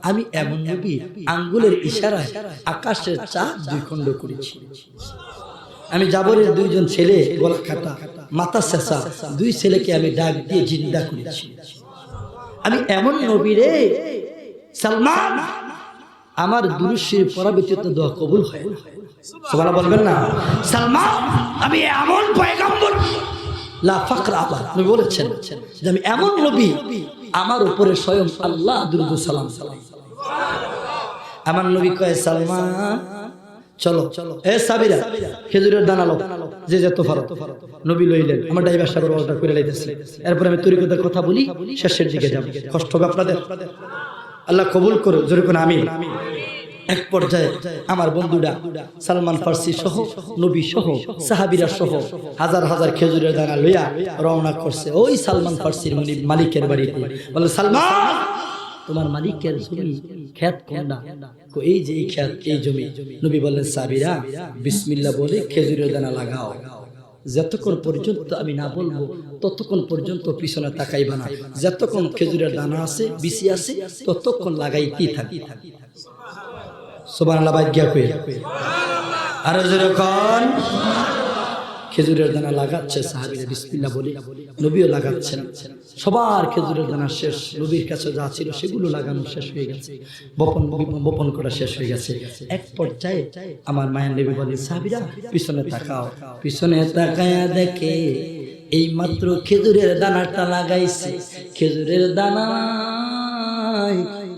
[SPEAKER 1] আমি এমন নবী আঙ্গুলের ইশারায় আকাশের চাঁদ দুই খণ্ড করেছি। আমি জাবরের দুইজন ছেলে গলা কাটা মাথা শেষা দুই ছেলেকে আমি ডাক দিয়ে জিন্দা করেছি। আমি এমন নবী রে সালমান, আমার দুরূদ শরীফ পড়া ব্যতীত দোয়া কবুল হয় না। সুবহানাল্লাহ বলবেন না? সালমান, আমি এমন পয়গম্বর লা ফাকরা আলা, নবী বলেছেন যে আমি এমন নবী আমার উপরে স্বয়ং আল্লাহ দুরূদ সালাম সালাম। আমার নবী কয় সালমান চলো এ সাবিরা খেজুরের দানা লো, যে যত পারো। নবী লইলেন, আমার ড্রাইভার সাহেব অর্ডার করে লাইতেছে। এরপর আমি তরিকতের কথা বলি, শেষের দিকে যাব, কষ্ট হবে আপনাদের, আল্লাহ কবুল করো, জোরে কোন আমিন। এক পর্যায়ে আমার বন্ধুরা সালমান ফার্সি সহ নবী সহ সাহাবীরা সহ হাজার হাজার খেজুরের দানা লইয়া রওনা করছে ওই সালমান ফার্সির মালিকের বাড়িতে। বলে সালমান, তোমার মালিকের জমি ক্ষেত কোনটা? এই যে এই ক্ষেত, এই জমি। নবী বললেন সাবিরা বিসমিল্লাহ বলে খেজুরের দানা লাগাও। যতক্ষণ পর্যন্ত আমি না বলবো ততক্ষণ পর্যন্ত পিছনে তাকাইবা না। যতক্ষণ খেজুরের দানা আছে বিসি আছে ততক্ষণ লাগাইতেই থাকি। সুবহানাল্লাহ বাজ্ঞা কই আর যখন খেজুরের দানা লাগাচ্ছে সাহাবীরা বিসমিল্লাহ বলে, নবীও লাগাচ্ছেন। সবার খেজুরের দানা শেষ, নবীর কাছে যা ছিল সেগুলো লাগানো শেষ হয়ে গেছে, বপন করা শেষ হয়ে গেছে। এক পর্যায়ে আমার মায়ের নবী বলে সাহাবীরা পিছনে তাকাও। পিছনে তাকায়া দেখে এই মাত্র খেজুরের দানাটা লাগাইছে। খেজুরের দানা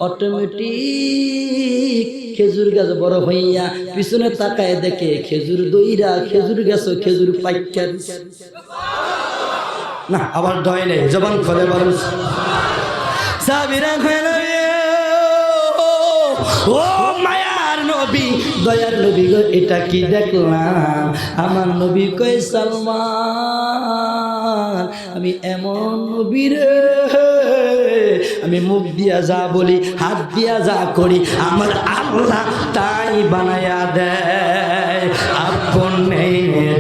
[SPEAKER 1] অটোমেটিক খেজুর গাছ বড় হইয়া পিছনে তাকায় দেখে খেজুর দইরা খেজুর গাছ খেজুর পাইকা না। আবার ডয় নেই, জবান খোলে বলেন সাবিরা ও মায়ার নবী, দয়ার নবী গো, এটা কি দেখলাম? আমার নবী কয় সালমান, আমি এমন নবী রে, আমি মুখ দিয়া যা বলি হাত দিয়া যা করি আমার আল্লাহ তাই বানায়া দেয়। আপনে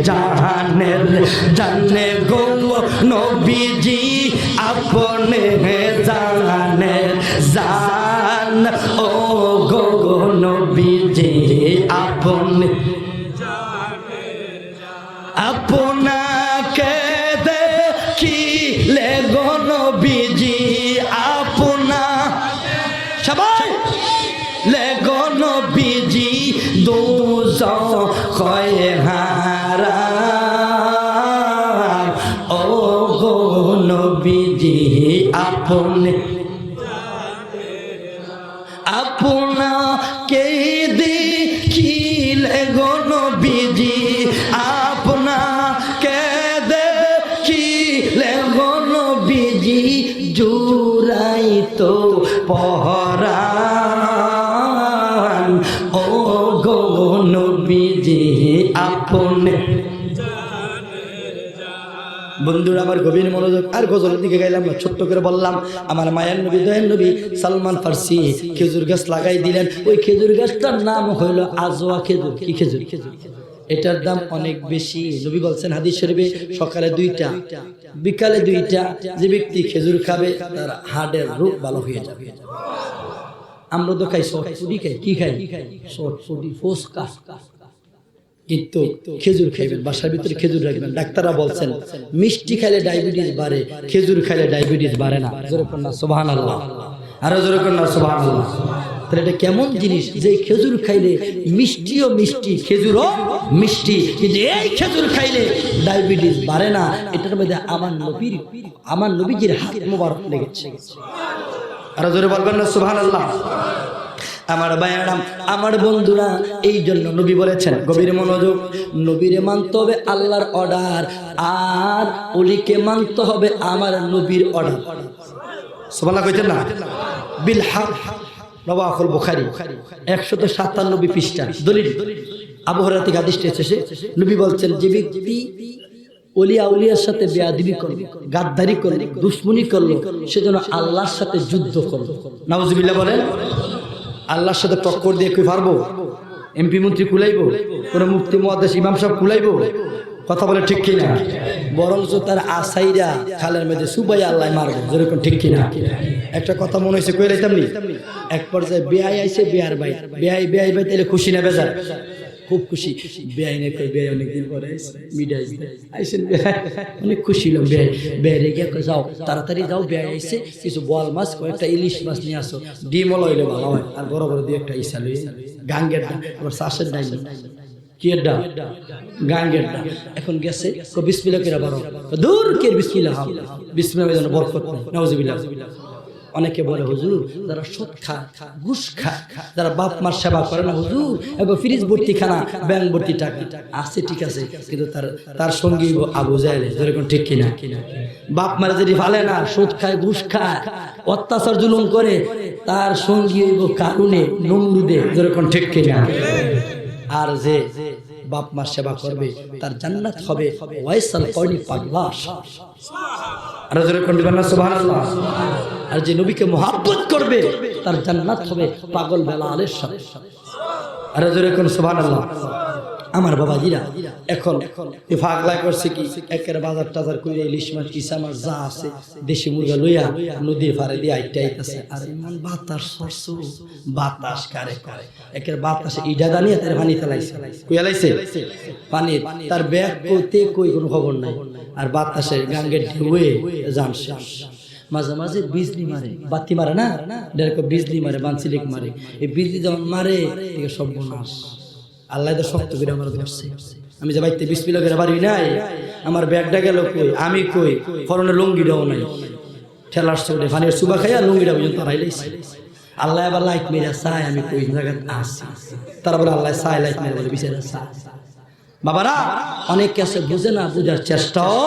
[SPEAKER 1] জাহানের জানে গো নবীজি, আপনে জাহানের জান ও গো নবীজি, আপনে আপনাকে দেখিলে গো নবীজি, আপনা সবাই লেগো নবীজি দোজখ হারাম ও গো নবীজি, আপনি আপনাকে দেখিলে গো নবীজি, আপনাকে দেখিলে গো নবীজি, জুরাই তো পহরান ও গো নবীজি, আপনি। বন্ধুরা আমার গভীর মনোযোগ, আর গজলের দিকে গাইলাম না, ছোট্ট করে বললাম। আমার মায়ের নবী দয়ার নবী সালমান ফার্সি খেজুর গাছ লাগাই দিলেন। ওই খেজুর গাছটার নাম হইল আজওয়া খেজুর। কি খেজুর? এটার দাম অনেক বেশি। নবী বলছেন হাদিস শরীফে, সকালে 2টা বিকালে 2টা যে ব্যক্তি খেজুর খাবে তার হাড়ের রোগ ভালো হয়ে যাবে। আমরা তো খাই শর্টফুডি, খাই কি খাই শর্টফুডি ফোসকা, কিন্তু খেজুর খাইবেন, বাসার ভিতরে খেজুর রাখবেন। ডাক্তাররা বলছেন মিষ্টি খাইলে ডায়াবেটিস বাড়ে, খেজুর খাইলে ডায়াবেটিস বাড়ে না। জোরে পড়ুন না সুবহানাল্লাহ, আরো জোরে পড়ুন না সুবহানাল্লাহ। তাহলে এটা কেমন জিনিস যে খেজুর খাইলে মিষ্টিও মিষ্টি, খেজুরও মিষ্টি, কিন্তু এই খেজুর খাইলে ডায়াবেটিস বাড়ে না। এটার মধ্যে আমার নবীজির হাত মোবারক লেগেছে। আরো জোরে বলবেন না সুবহানাল্লাহ। আমার ভাইয়েরা, আমার বন্ধুরা, এই জন্য নবী বলেছেন, গভীর মনোযোগ, নবীরে মানতে হবে আল্লাহর অর্ডার, আর ওলিকে মানতে হবে আমার নবীর অর্ডার। সুবহানাল্লাহ কইতেন না? বিল হক রাওয়াহুল বুখারী 197 পৃষ্ঠা দলিল। আবু হুরায়রা থেকে হাদিসটি এসেছে, নবী বলছেন যে ব্যক্তি ওলিয়া উলিয়ার সাথে বেয়াদবি করলো, গাদ্দারি করলো, দুশমনি করলো, সেজন্য আল্লাহর সাথে যুদ্ধ করলো। নাউজুবিল্লাহ বলেন। আল্লাহর সাথে টক্কর দিয়ে কি পারবো? এমপি মন্ত্রী কুলাইবো? কোন মুফতি মুহাদ্দিস ইমাম সাহেব কুলাইবো? কথা বলে ঠিক কিনা? বরঞ্চ তার আসাইরা খালের মধ্যে সুবাই আল্লাহ মারবে, যেরকম ঠিক কিনা? একটা কথা মনে হয়েছে কই রাইতাম নি, এক পর্যায়ে বেয়াই আইছে, বেয়ার ভাই বেয়াই ভাই তাহলে খুশি না বেজার? খুব খুশি। বেয়াই না কই বেয়াই অনেকদিন পরে মিডাই আইছেন, অনেক খুশি হলাম। বেয়াই রেগে যাও তাড়াতাড়ি যাও, বেয়াই আইছে, কিছু বোয়াল মাছ কয়েকটা ইলিশ মাছ নিয়ে আসো, ডিম লইলে ভালো হয়, আর বড় বড় দিয়ে একটা ইসা লই, গাঙ্গের আবার চাষের ডাইল কি এর ডাল, গাঙ্গের ডাল। এখন গেছে বিসমিল্লাহ করে বারো, দূর কে বিসমিল্লাহ, বিসমিল্লাহ যেন বরকত নেই, নাউজুবিল্লাহ। অনেকে বলে হুজুর যারা সুদ খায়, ঘুষ খায়, যারা বাপ মার সেবা করে না হুজুর, এবং ফ্রিজ ভর্তি খানা, ব্যাংক ভর্তি টাকা আছে, ঠিক আছে, কিন্তু তার সঙ্গী আবু জাহেল, যেরকম ঠিক কিনা? বাপ মারে যদি ভালে না, সুদ খায়, ঘুষ খায়, অত্যাচার জুলুম করে, তার সঙ্গী হইব কারণে নমরুদে, যেরকম ঠিক কিনা? আর যে বাপ মার সেবা করবে তার জান্নাত হবে ওয়াইসাল কর্ণী পাগলা। আর যেরকম সুবহানাল্লাহ। আর যে নবীকে মুহাব্বত করবে তার জান্নাত হবে পাগল বেলালের সাথে। আর যেরকম সুবহানাল্লাহ। আমার বাবাজিরা এখন পাগলা করছে কি, একের বাজার টাজার কইরা ইলিশ মাছ, ইসা মাছ যা আছে দেশি মুরগা লইয়া নদীর পাড়ে দিয়ে আইটাইতেছে। আর এমন বাতাস সরসু, বাতাস কারে কারে, একের বাতাসে ইডা দানিয়া তার পানি ফেলাইছে, কুয়ালাইছে পানি, তার ব্যাগ কইতে কই কোনো খবর নাই। আর বাতাসে গাঙ্গের ঢেউয়ে জান শেষ। মাঝে মাঝে বিজলি মারে, বাতি মারে না, এরকম বিজলি মারে, বানসিলিক মারে। এই বিজলি যখন মারে সব বনাশ। আল্লাহ তো শক্ত করে আমার ধরছে। আমি যে বাইতে বিসমিল্লাহ করে বাড়ি নাই, আমার ব্যাগটা গেল কই, আমি কই, ফরনে লুঙ্গিটাও নাই, ঠেলার চোটে পানির সুবা খাইয়া লুঙ্গিটা পর্যন্ত হারাইলাইছি। আল্লাহ আবার লাইট মেরে চাই আমি কই জায়গায় আসি, তারপরে আল্লাহ চাই লাইট মেরে বলে বিচারে চাই। বাবারা অনেক কাছে বুঝে না, বুঝার চেষ্টাও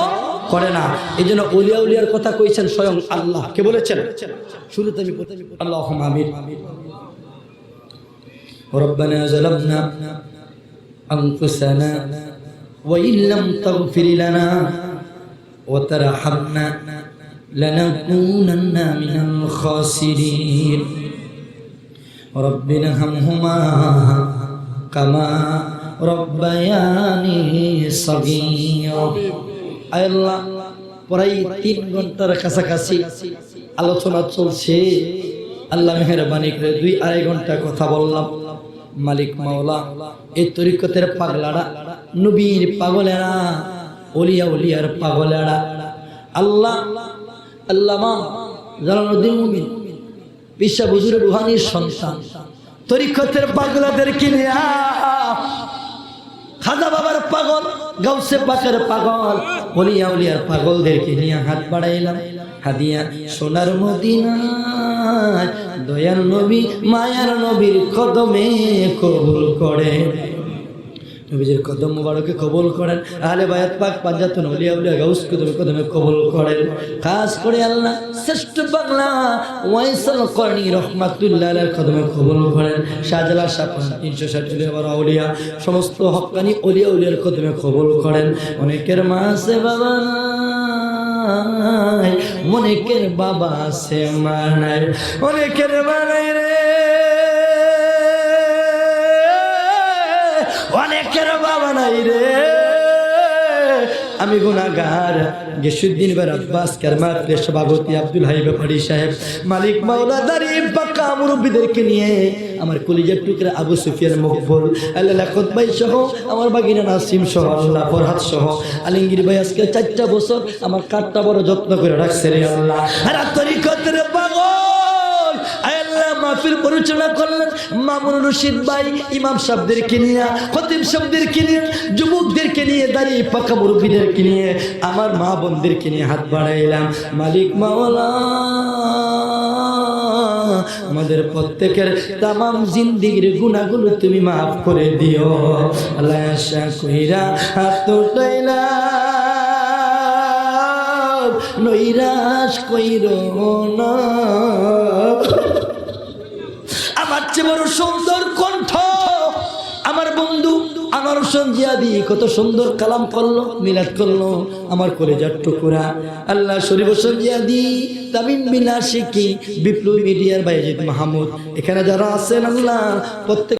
[SPEAKER 1] করে না। এই জন্য উলিয়া উলিয়ার কথা কইছেন স্বয়ং আল্লাহ। কে বলেছেন? শুরুতে আমি আল্লাহুম্মা আমিন। ربنا ظلمنا أنفسنا وإن لم تغفر لنا وترحمنا لنكونن من الخاسرين رب ارحمهما كما ربياني صغيرا। আয় আল্লাহ, প্রায় 3 ঘন্টার কাছাকাছি আলোচনা চলছে। আল্লাহ মেহেরবানি করে 2-2.5 ঘন্টা কথা বললাম। মালিক মাওলা এই তরিকতের পাগলারা, নবীর পাগলেরা, ওলিয়া উলিয়ার পাগলেরা, আল্লাহ আল্লামা জালালউদ্দিন মুমিন পিসা হুজুর রুহানির সন্তান, তরিকতের পাগলাদেরকে নিয়ে, খাজা বাবার পাগল, গাউসে পাকের পাগল, ওলিয়া উলিয়ার পাগলদেরকে নিয়ে হাত বাড়াইলাম। হাদিয়া সোনার মদিনা, দয়াল নবী মায়ার নবীর কদমে কবুল করে, নবীজির কদম মুবারকে কবুল করেন। আহলে বায়াত পাক পাঁচজন ওলিয়া উলিয়া গাউস কদমে কবুল করেন। খাস করে আল্লাহ শ্রেষ্ঠ বাংলা ওয়াইসাল করণী রহমাতুল্লাহ আলাইহির কদমে কবুল করেন। শাহজালাল শাহ 360 ওলিয়া বড় ওলিয়া, সমস্ত হক্কানি ওলিয়া উলিয়ার কদমে কবুল করেন। অনেকের মা আছে বাবা নাই, অনেকের বাবা আছে মা নাই, অনেকের মা নাই রে, অনেকের বাবা নাই রে। আমি গুনাহগার গিয়াসউদ্দিন ভাই আব্বাস কারমাত সভাপতি আব্দুল হাই ব্যাপারী সাহেব, মালিক মাওলা দারিম পাকা মুরব্বিদেরকে নিয়ে, আমার কলিজার টুকরা আবু সুফিয়ান মকবুল, আল্লাহ লাখত ভাই সহ, আমার বাগিনা নাসিম সহ, আল্লাহ ফরহাদ সহ, আলমগীর ভাই আজকে 4টা বছর আমার কাঠটা বড় যত্ন করে রাখছে রে আল্লাহ। আর তরিকতের পাগল আল্লাহ মাহফিল পরিচালনা করলেন মামুন রশিদ ভাই, ইমাম সাহেবদেরকে নিয়ে, খতিব সাহেবদেরকে নিয়ে, যুবকদেরকে নিয়ে, দাঁড়িয়ে পাকা মুরব্বিদেরকে নিয়ে, আমার মা বোনদেরকে নিয়ে হাত বাড়াইলাম। মালিক মাওলা আমাদের প্রত্যেকের তামাম জিন্দেগির গুনাহগুলো তুমি মাফ করে দিও। আল্লাহ আশা কইরা হাত উঠাইলা, নৈরাশ কইরো না। আমার চেয়ে বড় সুন্দর কণ্ঠ আমার বন্ধু আমার হোসেন জিয়াদি কত সুন্দর কালাম করলো, মিলাদ করলো, আমার কলেজার টুকরা আল্লাহ শরীফ হোসেন জিয়াদি, তামিম বিন আশিকি, বিপ্লবী মিডিয়ার বাইজিদ মাহমুদ, এখানে যারা আছেন আল্লাহ প্রত্যেক